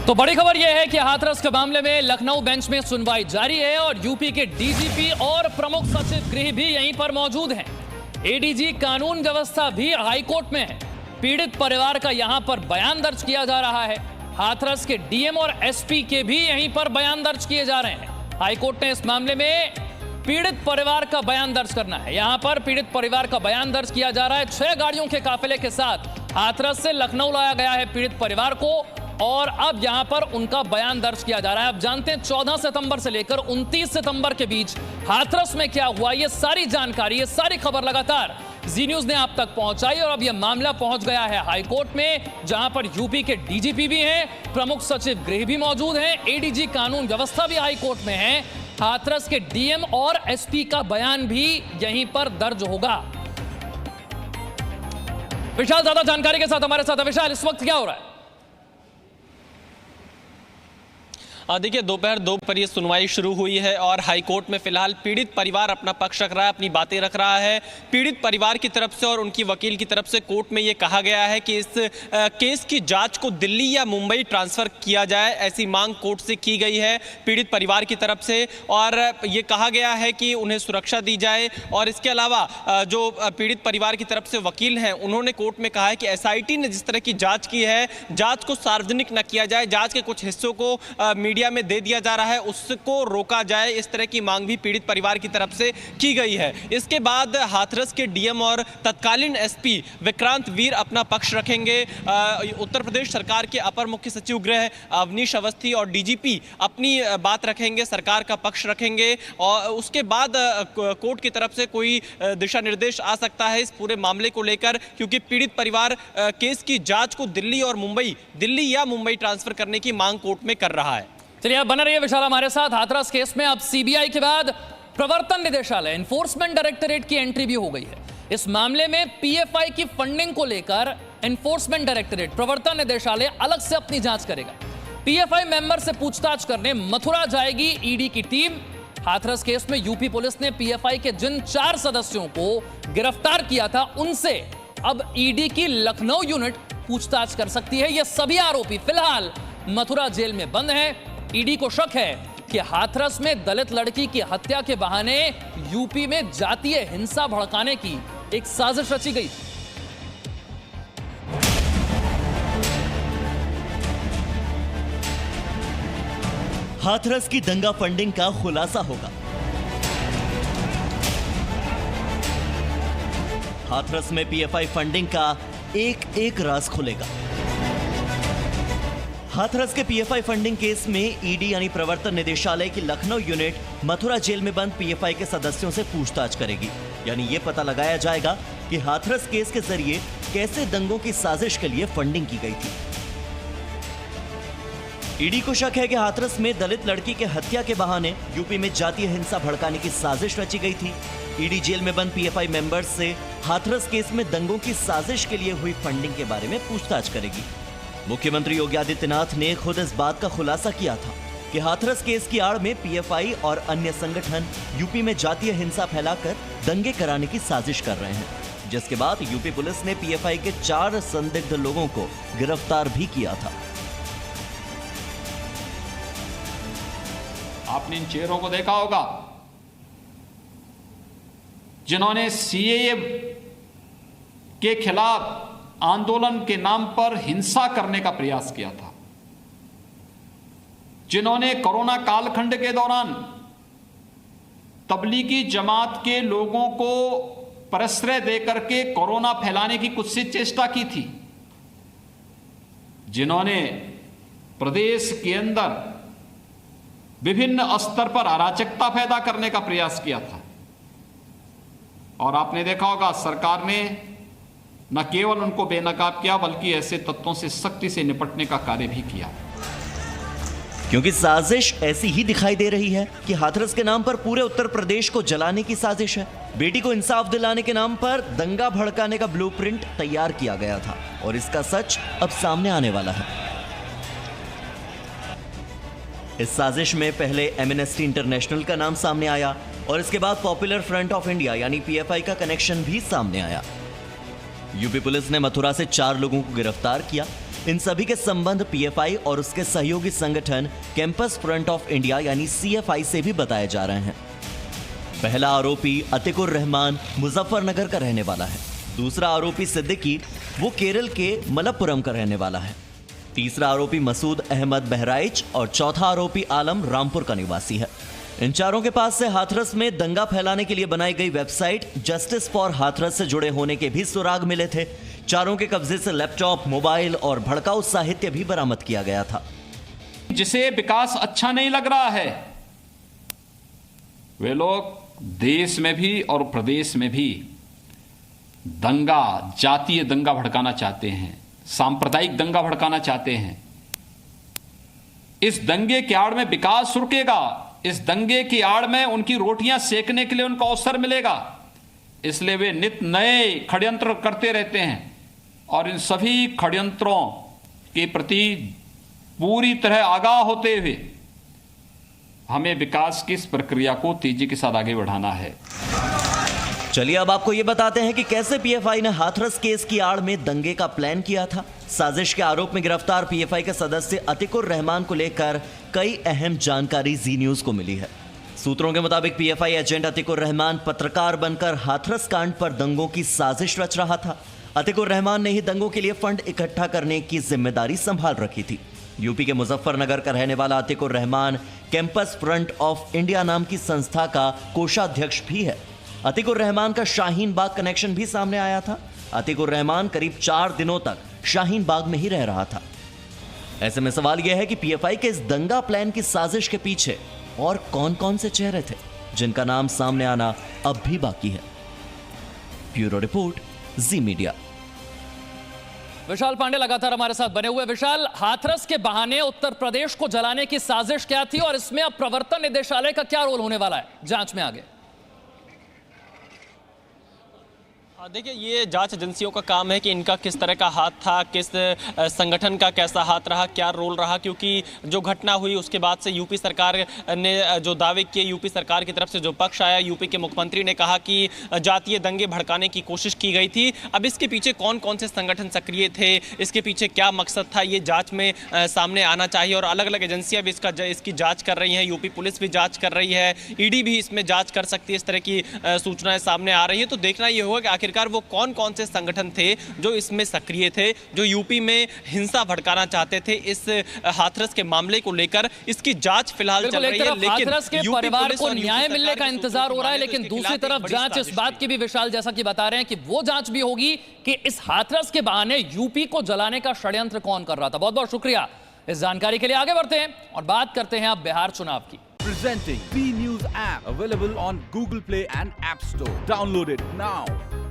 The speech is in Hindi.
तो बड़ी खबर यह है कि हाथरस के मामले में लखनऊ बेंच में सुनवाई जारी है और यूपी के डीजीपी और प्रमुख सचिव गृह भी यहीं पर मौजूद हैं। एडीजी कानून व्यवस्था भी हाईकोर्ट में है। पीड़ित परिवार का यहां पर बयान दर्ज किया जा रहा है। हाथरस के डीएम और एसपी के भी यहीं पर बयान दर्ज किए जा रहे हैं। हाईकोर्ट ने इस मामले में पीड़ित परिवार का बयान दर्ज करना है। यहां पर पीड़ित परिवार का बयान दर्ज किया जा रहा है। 6 गाड़ियों के काफिले के साथ हाथरस से लखनऊ लाया गया है पीड़ित परिवार को और अब यहां पर उनका बयान दर्ज किया जा रहा है। अब जानते हैं 14 सितंबर से लेकर 29 सितंबर के बीच हाथरस में क्या हुआ। ये सारी जानकारी, ये सारी खबर लगातार जी न्यूज ने आप तक पहुंचाई और अब यह मामला पहुंच गया है हाईकोर्ट में, जहां पर यूपी के डीजीपी भी हैं, प्रमुख सचिव गृह भी मौजूद हैं, एडीजी कानून व्यवस्था भी हाईकोर्ट में है। हाथरस के डीएम और एसपी का बयान भी यहीं पर दर्ज होगा। विशाल ज्यादा जानकारी के साथ हमारे साथ। विशाल, इस वक्त क्या हो रहा है? देखिए, दोपहर 2 पर ये सुनवाई शुरू हुई है और हाईकोर्ट में फिलहाल पीड़ित परिवार अपना पक्ष रख रहा है, अपनी बातें रख रहा है। पीड़ित परिवार की तरफ से और उनकी वकील की तरफ से कोर्ट में ये कहा गया है कि इस केस की जांच को दिल्ली या मुंबई ट्रांसफर किया जाए, ऐसी मांग कोर्ट से की गई है पीड़ित परिवार की तरफ से। और ये कहा गया है कि उन्हें सुरक्षा दी जाए। और इसके अलावा जो पीड़ित परिवार की तरफ से वकील हैं, उन्होंने कोर्ट में कहा है कि एसआईटी ने जिस तरह की जाँच की है, जाँच को सार्वजनिक न किया जाए, जाँच के कुछ हिस्सों को मीडिया में दे दिया जा रहा है, उसको रोका जाए। इस तरह की मांग भी पीड़ित परिवार की तरफ से की गई है। इसके बाद हाथरस के डीएम और तत्कालीन एसपी विक्रांत वीर अपना पक्ष रखेंगे। उत्तर प्रदेश सरकार के अपर मुख्य सचिव गृह अवनीश अवस्थी और डीजीपी अपनी बात रखेंगे, सरकार का पक्ष रखेंगे। और उसके बाद कोर्ट की तरफ से कोई दिशा निर्देश आ सकता है इस पूरे मामले को लेकर, क्योंकि पीड़ित परिवार केस की जांच को दिल्ली या मुंबई ट्रांसफर करने की मांग कोर्ट में कर रहा है। चलिए, आप बने रहिए विशाल हमारे साथ। हाथरस केस में अब सीबीआई के बाद प्रवर्तन निदेशालय, एनफोर्समेंट डायरेक्टरेट की एंट्री भी हो गई है। इस मामले में पीएफआई की फंडिंग को लेकर एनफोर्समेंट डायरेक्टरेट, प्रवर्तन निदेशालय अलग से अपनी जांच करेगा। पीएफआई मेंबर से पूछताछ करने मथुरा जाएगी ईडी की टीम। हाथरस केस में यूपी पुलिस ने पीएफआई के जिन 4 सदस्यों को गिरफ्तार किया था, उनसे अब ईडी की लखनऊ यूनिट पूछताछ कर सकती है। ये सभी आरोपी फिलहाल मथुरा जेल में बंद हैं। ईडी को शक है कि हाथरस में दलित लड़की की हत्या के बहाने यूपी में जातीय हिंसा भड़काने की एक साजिश रची गई। हाथरस की दंगा फंडिंग का खुलासा होगा। हाथरस में पीएफआई फंडिंग का एक राज खुलेगा। हाथरस के पीएफआई फंडिंग केस में ईडी यानी प्रवर्तन निदेशालय की लखनऊ यूनिट मथुरा जेल में बंद पीएफआई के सदस्यों से पूछताछ करेगी। यानी ये पता लगाया जाएगा कि हाथरस केस के जरिए कैसे दंगों की साजिश के लिए फंडिंग की गई थी। ईडी को शक है कि हाथरस में दलित लड़की के हत्या के बहाने यूपी में जातीय हिंसा भड़काने की साजिश रची गई थी। ईडी जेल में बंद पीएफआई मेंबर्स से हाथरस केस में दंगों की साजिश के लिए हुई फंडिंग के बारे में पूछताछ करेगी। मुख्यमंत्री योगी आदित्यनाथ ने खुद इस बात का खुलासा किया था कि हाथरस केस की आड़ में पीएफआई और अन्य संगठन यूपी में जातीय हिंसा फैलाकर दंगे कराने की साजिश कर रहे हैं, जिसके बाद यूपी पुलिस ने पीएफआई के 4 संदिग्ध लोगों को गिरफ्तार भी किया था। आपने इन चेहरों को देखा होगा जिन्होंने सीएए के खिलाफ आंदोलन के नाम पर हिंसा करने का प्रयास किया था, जिन्होंने कोरोना कालखंड के दौरान तबलीगी जमात के लोगों को प्रश्रय देकर के कोरोना फैलाने की कुत्सित चेष्टा की थी, जिन्होंने प्रदेश के अंदर विभिन्न स्तर पर अराजकता पैदा करने का प्रयास किया था। और आपने देखा होगा सरकार ने न केवल उनको बेनकाब किया बल्कि ऐसे तत्वों से सख्ती से निपटने का कार्य भी किया। क्योंकि साजिश ऐसी ही दिखाई दे रही है कि हाथरस के नाम पर पूरे उत्तर प्रदेश को जलाने की साजिश है। बेटी को इंसाफ दिलाने के नाम पर दंगा भड़काने का ब्लूप्रिंट तैयार किया गया था और इसका सच अब सामने आने वाला है। इस साजिश में पहले एमनेस्टी इंटरनेशनल का नाम सामने आया और इसके बाद पॉपुलर फ्रंट ऑफ इंडिया यानी पीएफआई का कनेक्शन भी सामने आया। यूपी पुलिस ने मथुरा से 4 लोगों को गिरफ्तार किया। इन सभी के संबंध पीएफआई और उसके सहयोगी संगठन कैंपस फ्रंट ऑफ इंडिया यानी सीएफआई से भी बताए जा रहे हैं। पहला आरोपी अतिकुर रहमान मुजफ्फरनगर का रहने वाला है। दूसरा आरोपी सिद्दीकी वो केरल के मलप्पुरम का रहने वाला है। तीसरा आरोपी मसूद अहमद बहराइच और चौथा आरोपी आलम रामपुर का निवासी है। इन चारों के पास से हाथरस में दंगा फैलाने के लिए बनाई गई वेबसाइट जस्टिस फॉर हाथरस से जुड़े होने के भी सुराग मिले थे। चारों के कब्जे से लैपटॉप, मोबाइल और भड़काऊ साहित्य भी बरामद किया गया था। जिसे विकास अच्छा नहीं लग रहा है, वे लोग देश में भी और प्रदेश में भी दंगा, जातीय दंगा भड़काना चाहते हैं, सांप्रदायिक दंगा भड़काना चाहते हैं। इस दंगे की आड़ में विकास रुकेगा, इस दंगे की आड़ में उनकी रोटियां सेकने के लिए उनको अवसर मिलेगा। इसलिए वे नित नए षड्यंत्र करते रहते हैं और इन सभी षड्यंत्रों के प्रति पूरी तरह आगाह होते हुए हमें विकास की इस प्रक्रिया को तेजी के साथ आगे बढ़ाना है। चलिए अब आपको यह बताते हैं कि कैसे पीएफआई ने हाथरस केस की आड़ में दंगे का प्लान किया था। साजिश के आरोप में गिरफ्तार पीएफआई के सदस्य अतिकुर रहमान को लेकर कई अहम जानकारी जी न्यूज को मिली है। सूत्रों के मुताबिक पीएफआई एजेंट अतिकुर रहमान पत्रकार बनकर हाथरस कांड पर दंगों की साजिश रच रहा था। अतिकुर रहमान ने ही दंगों के लिए फंड इकट्ठा करने की जिम्मेदारी संभाल रखी थी। यूपी के मुजफ्फरनगर का रहने वाला Atikur Rahman campus front of India नाम की संस्था का कोषाध्यक्ष भी है। अतिकुर रहमान का शाहीन बाग कनेक्शन भी सामने आया था। अतिकुर रहमान करीब 4 दिनों तक शाहीन बाग में ही रह रहा था। ऐसे में सवाल यह है कि पीएफआई के इस दंगा प्लान की साजिश के पीछे और कौन कौन से चेहरे थे जिनका नाम सामने आना अब भी बाकी है। ब्यूरो रिपोर्ट, जी मीडिया। विशाल पांडे लगातार हमारे साथ बने हुए। विशाल, हाथरस के बहाने उत्तर प्रदेश को जलाने की साजिश क्या थी और इसमें अब प्रवर्तन निदेशालय का क्या रोल होने वाला है जांच में आगे? देखिए, ये जांच एजेंसियों का काम है कि इनका किस तरह का हाथ था, किस संगठन का कैसा हाथ रहा, क्या रोल रहा, क्योंकि जो घटना हुई उसके बाद से यूपी सरकार ने जो दावे किए, यूपी सरकार की तरफ से जो पक्ष आया, यूपी के मुख्यमंत्री ने कहा कि जातीय दंगे भड़काने की कोशिश की गई थी। अब इसके पीछे कौन कौन से संगठन सक्रिय थे, इसके पीछे क्या मकसद था, ये जाँच में सामने आना चाहिए और अलग अलग एजेंसियाँ भी इसकी जाँच कर रही हैं। यूपी पुलिस भी जाँच कर रही है, ईडी भी इसमें जाँच कर सकती है। इस तरह की सूचनाएं सामने आ रही हैं, तो देखना ये होगा कि आखिर वो कौन कौन से संगठन थे जो इसमें सक्रिय थे, जो यूपी में हिंसा भड़काना चाहते थे। इस हाथरस के मामले को लेकर इसकी जांच फिलहाल चल रही है, लेकिन हाथरस के परिवार को न्याय मिलने का इंतजार हो रहा है, लेकिन दूसरी तरफ जांच इस बात की भी विशाल जैसा कि बता रहे हैं कि वो जांच भी होगी कि इस हाथरस के बहाने यूपी को जलाने का षड्यंत्र कौन कर रहा था। बहुत बहुत शुक्रिया इस जानकारी के लिए। आगे बढ़ते हैं और बात करते हैं अब बिहार चुनाव की। Presenting B News app available on Google Play and App Store. Download it now.